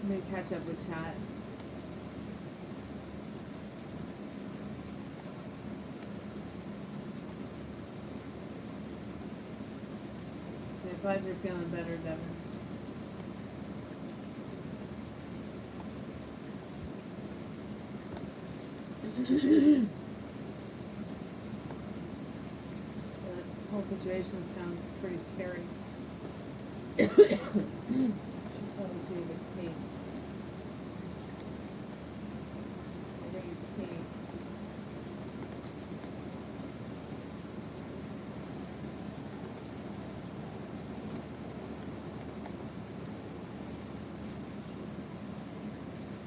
I'm gonna catch up with chat. I'm glad you're feeling better, Devin. This whole situation sounds pretty scary. Should probably see if it's pink. I think it's pink.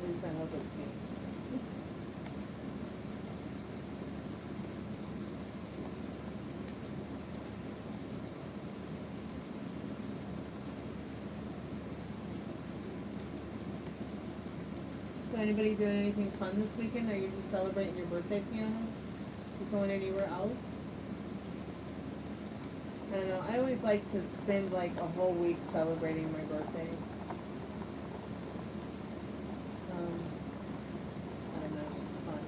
At least I hope it's pink. So anybody doing anything fun this weekend? Are you just celebrating your birthday, Fiona? You going anywhere else? I don't know. I always like to spend like a whole week celebrating my birthday. I don't know. It's just fun.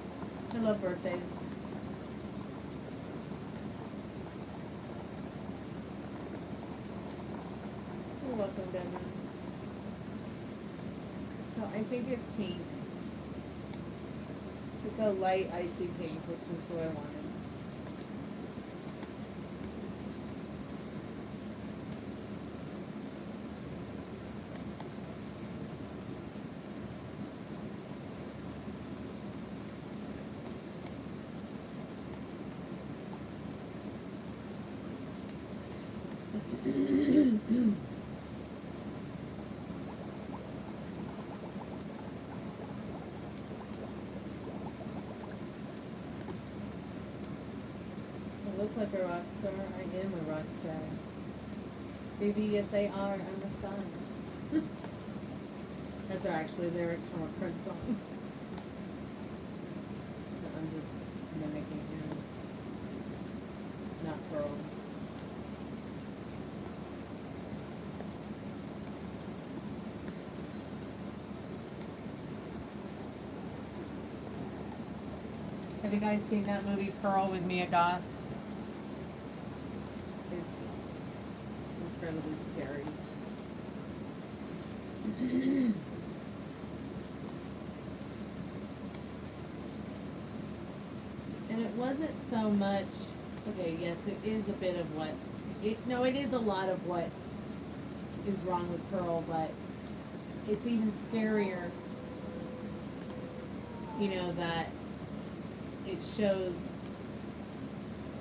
I love birthdays. You're welcome, Devin. So I think it's pink. Like a light icy pink, which is what I wanted. I look like a rock star. I am a rock star. Baby, yes I are. I'm a star. That's are actually lyrics from a Prince song. So I'm just mimicking him. Not Pearl. Have you guys seen that movie Pearl with Mia Goth? It's incredibly scary. And it wasn't so much, okay, yes, it is a bit of what, it is a lot of what is wrong with Pearl, but it's even scarier, you know, that it shows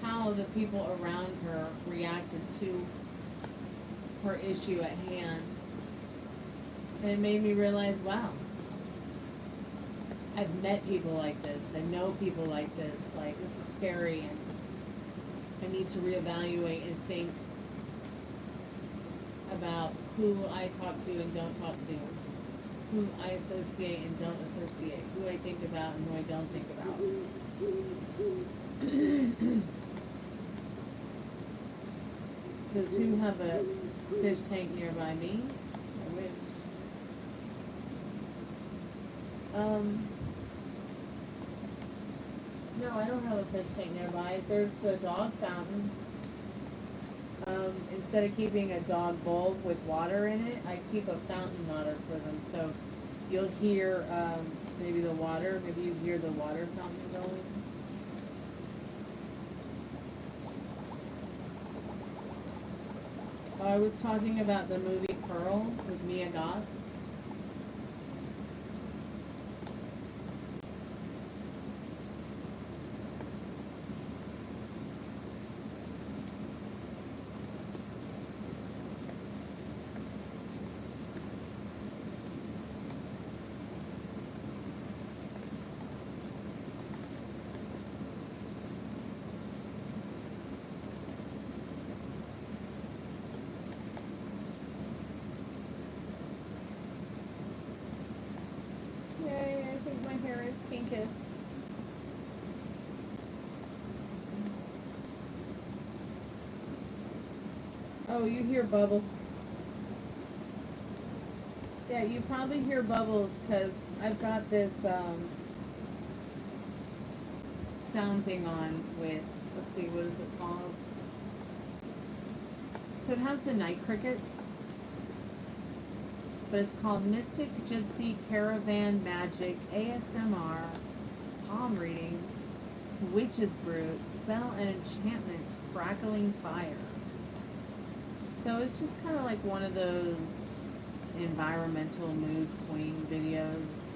how the people around her reacted to her issue at hand. And it made me realize, wow, I've met people like this. I know people like this. Like, this is scary, and I need to reevaluate and think about who I talk to and don't talk to, who I associate and don't associate, who I think about and who I don't think about. Does who have a fish tank nearby me? I wish. No, I don't have a fish tank nearby. There's the dog fountain. Instead of keeping a dog bowl with water in it, I keep a fountain water for them. So you'll hear maybe the water, maybe you hear the water fountain going. I was talking about the movie Pearl with Mia Goth. Oh, you hear bubbles. Yeah, you probably hear bubbles because I've got this sound thing on with, let's see, what is it called? So it has the night crickets, but it's called Mystic Gypsy Caravan Magic ASMR Palm Reading Witch's Brew Spell and Enchantment Crackling Fire. So it's just kind of like one of those environmental mood swing videos.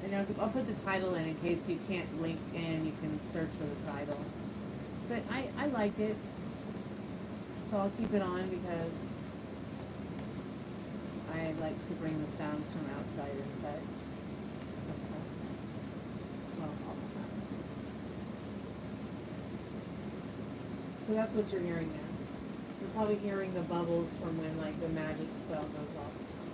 And I'll put the title in case you can't link in, you can search for the title. But I like it, so I'll keep it on because I like to bring the sounds from outside inside sometimes. Well, all the time. So that's what you're hearing now. You're probably hearing the bubbles from when like the magic spell goes off or something.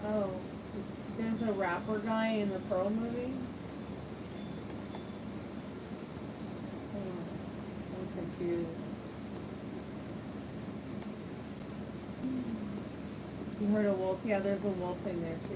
Oh, there's a rapper guy in the Pearl movie? Oh, I'm confused. You heard a wolf? Yeah, there's a wolf in there too.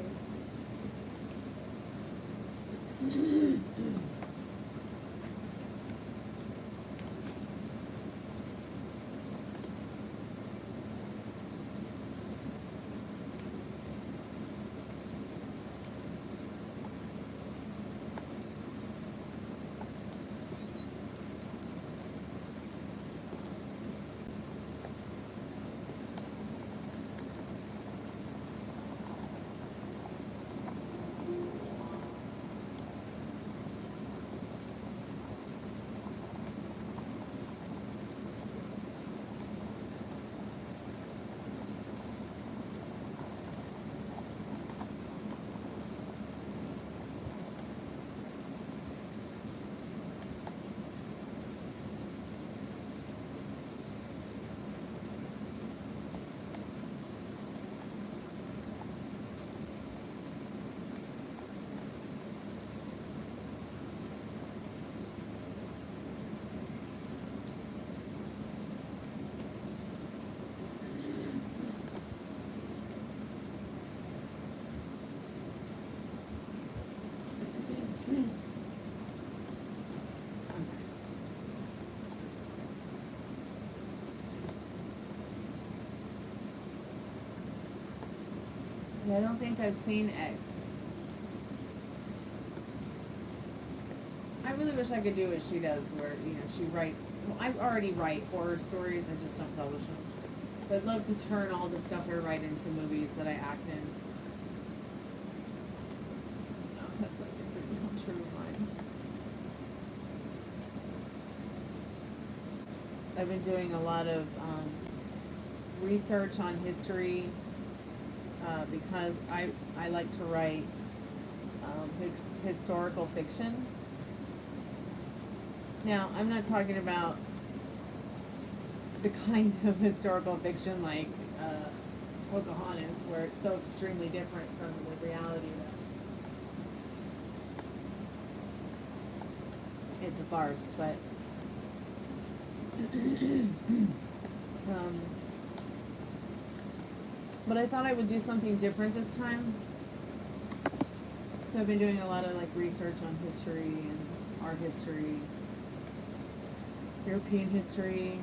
I don't think I've seen X. I really wish I could do what she does, where, you know, she writes, well, I already write horror stories, I just don't publish them. But I'd love to turn all the stuff I write into movies that I act in. Oh, that's like a dream come true of mine. I've been doing a lot of research on history because I like to write historical fiction. Now, I'm not talking about the kind of historical fiction like Pocahontas, where it's so extremely different from the reality that it's a farce, but but I thought I would do something different this time. So I've been doing a lot of like research on history and art history, European history,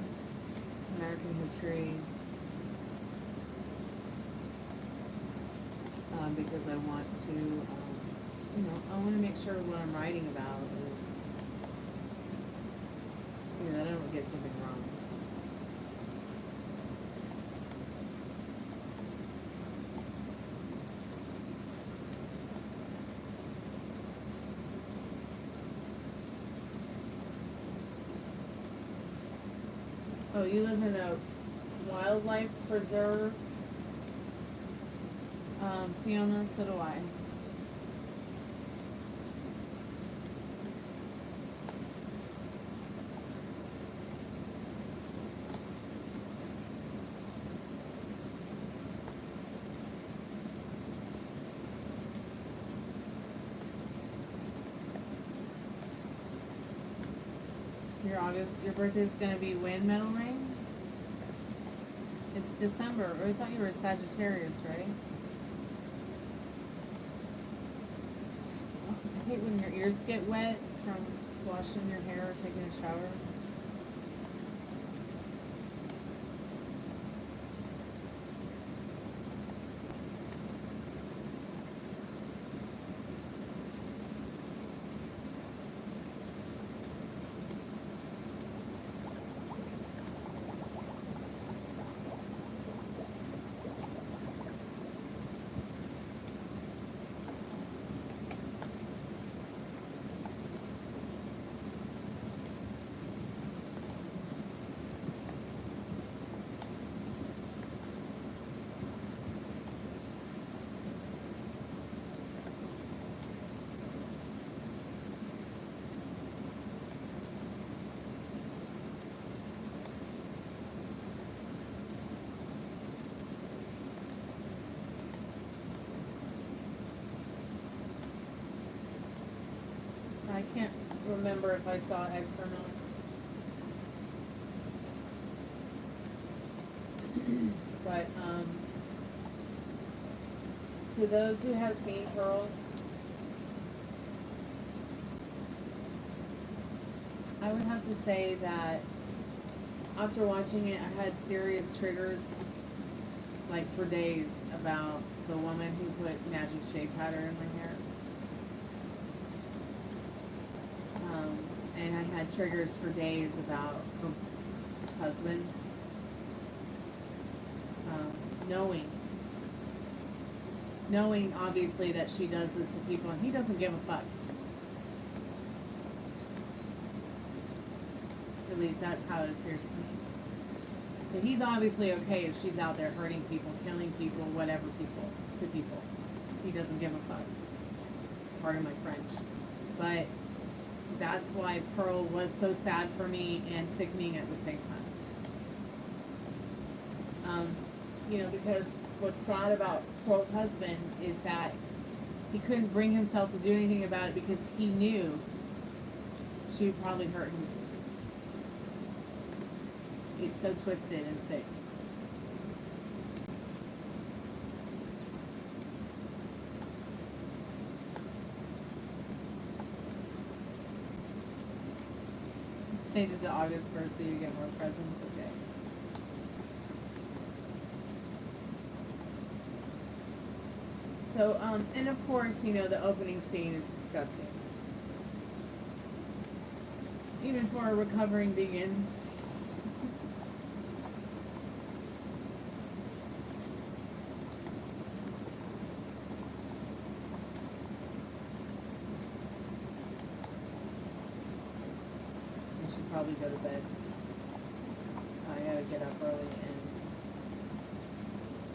American history, because I want to, you know, I want to make sure what I'm writing about is, you know, that I don't get something wrong. Oh, you live in a wildlife preserve, Fiona, so do I. Your birthday's gonna be when, Metal Rain? It's December. I thought you were a Sagittarius, right? Oh, I hate when your ears get wet from washing your hair or taking a shower. I can't remember if I saw X or not. But, to those who have seen Pearl, I would have to say that after watching it, I had serious triggers, like for days, about the woman who put magic shea powder in my hair. And I had triggers for days about her husband. Knowing obviously that she does this to people and he doesn't give a fuck. At least that's how it appears to me. So he's obviously okay if she's out there hurting people, killing people, whatever to people. He doesn't give a fuck. Pardon my French. But that's why Pearl was so sad for me and sickening at the same time. Because what's sad about Pearl's husband is that he couldn't bring himself to do anything about it because he knew she would probably hurt him too. It's so twisted and sick. Change it to August 1st so you get more presents, okay? So, and of course, the opening scene is disgusting. Even for a recovering vegan. I should probably go to bed. I gotta get up early and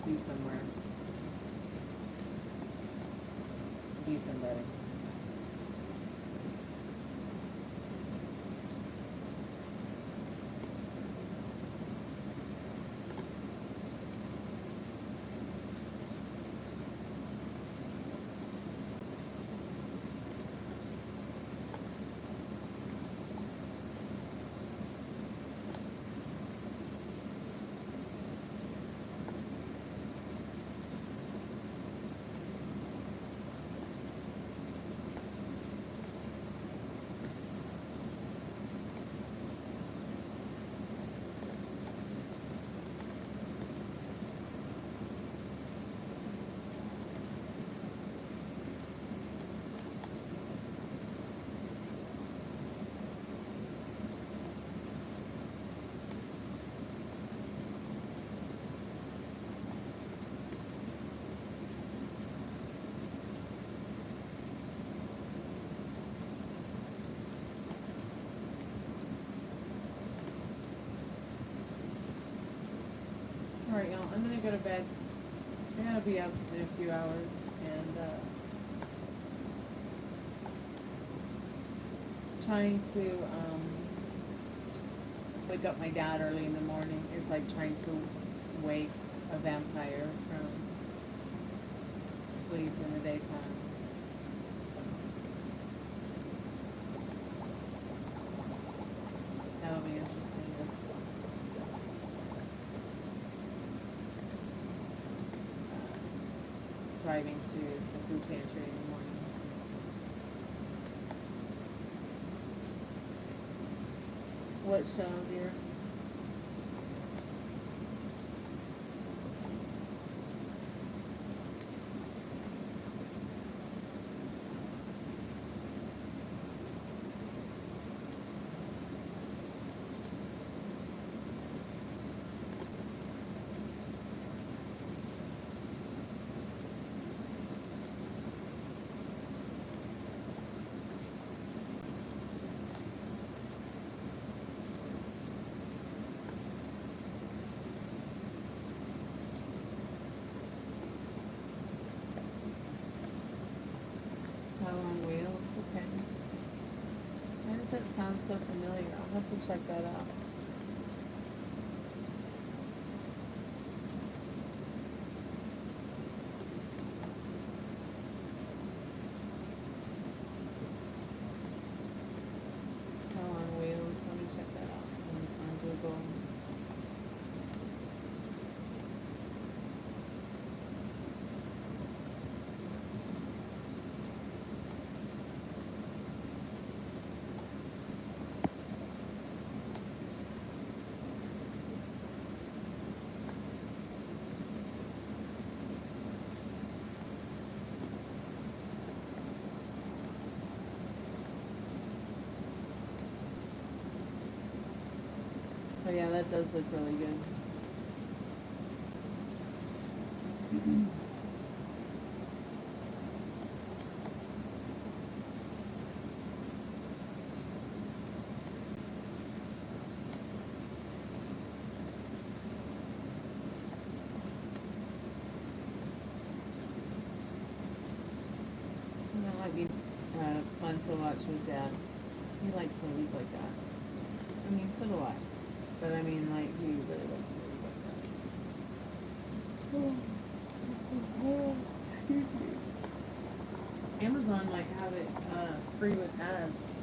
be somewhere. Be somebody. Alright, y'all, I'm gonna go to bed. I gotta be up in a few hours, and, trying to, wake up my dad early in the morning is like trying to wake a vampire from sleep in the daytime. So, that'll be interesting. This driving to the food pantry in the morning. What show, dear? How on Wheels? Okay. Why does that sound so familiar? I'll have to check that out. How on Wheels? Let me check that out on Google. Oh yeah, that does look really good. That might be fun to watch with Dad. He likes movies like that. I mean, so do I. But I mean, like, he really likes movies like that. Excuse me. Amazon might have it free with ads.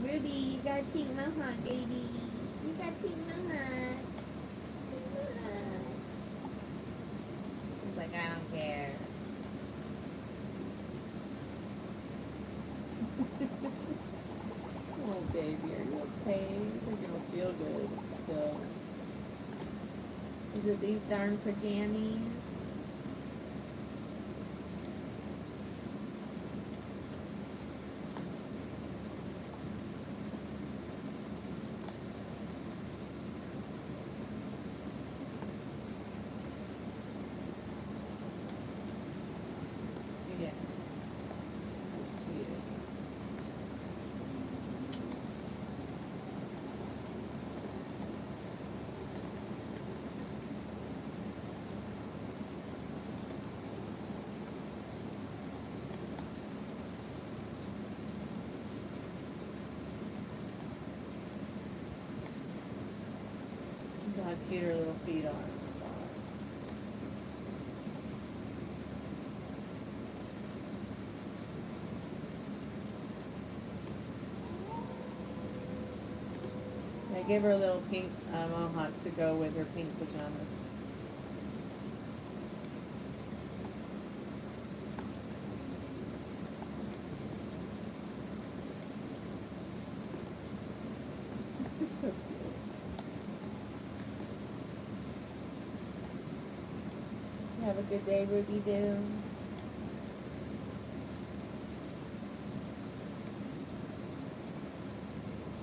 Ruby, you gotta take my heart, baby. You gotta take my heart. She's like, I don't care. Oh, baby, are you okay? You're gonna feel good still. Is it these darn pajamas? Yeah, she is. Look how cute her little feet are. I gave her a little pink mohawk to go with her pink pajamas. So cute. a good day, Ruby do?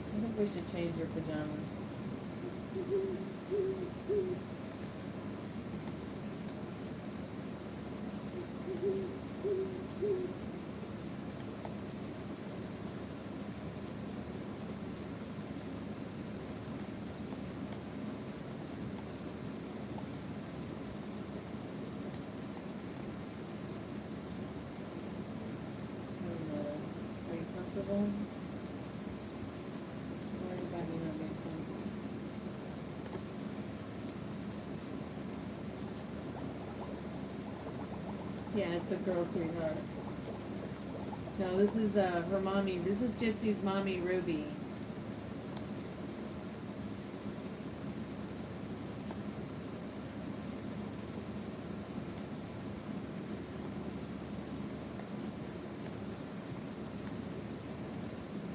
I think we should change your pajamas. Are you comfortable? Worry about you not being comfortable. Yeah, it's a girl sweetheart. No, this is her mommy. This is Gypsy's mommy, Ruby.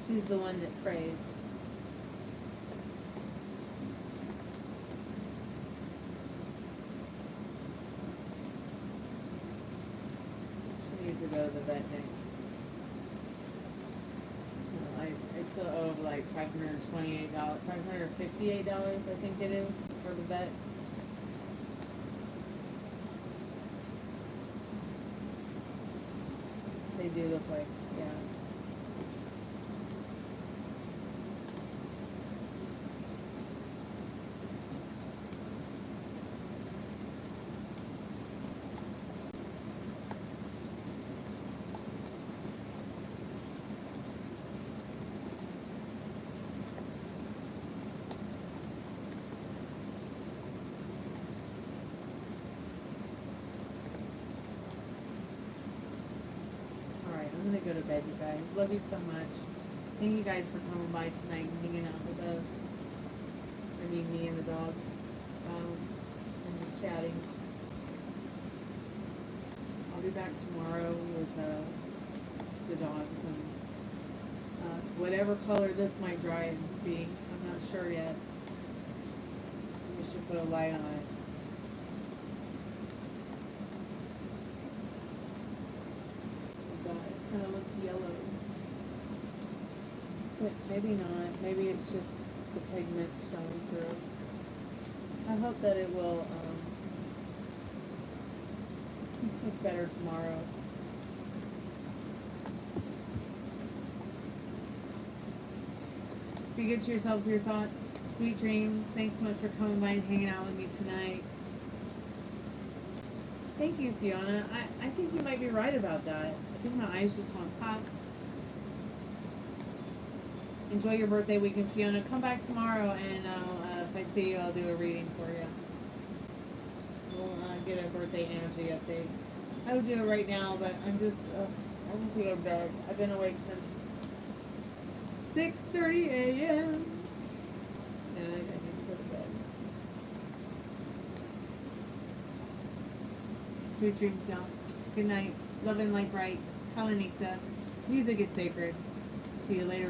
She's the one that prays. She needs to go to the vet next. So I still owe like $528, $558, I think it is, for the vet. They do look like, yeah. I'm gonna go to bed, you guys. Love you so much. Thank you guys for coming by tonight and hanging out with us. I mean, me and the dogs. And just chatting. I'll be back tomorrow with the dogs and whatever color this might dry and be. I'm not sure yet. We should put a light on it. Kind of looks yellow, but maybe not. Maybe it's just the pigment showing through. I hope that it will look better tomorrow. Be good to yourself with your thoughts. Sweet dreams. Thanks so much for coming by and hanging out with me tonight. Thank you, Fiona. I think you might be right about that. I think my eyes just went pop. Enjoy your birthday weekend, Fiona. Come back tomorrow, and if I see you, I'll do a reading for you. We'll get a birthday energy update. I would do it right now, but I'm just, I want to go to bed. I've been awake since 6:30 a.m. And I need to go to bed. Sweet dreams, y'all. Good night. Love and light bright. Kalanita. Music is sacred. See you later.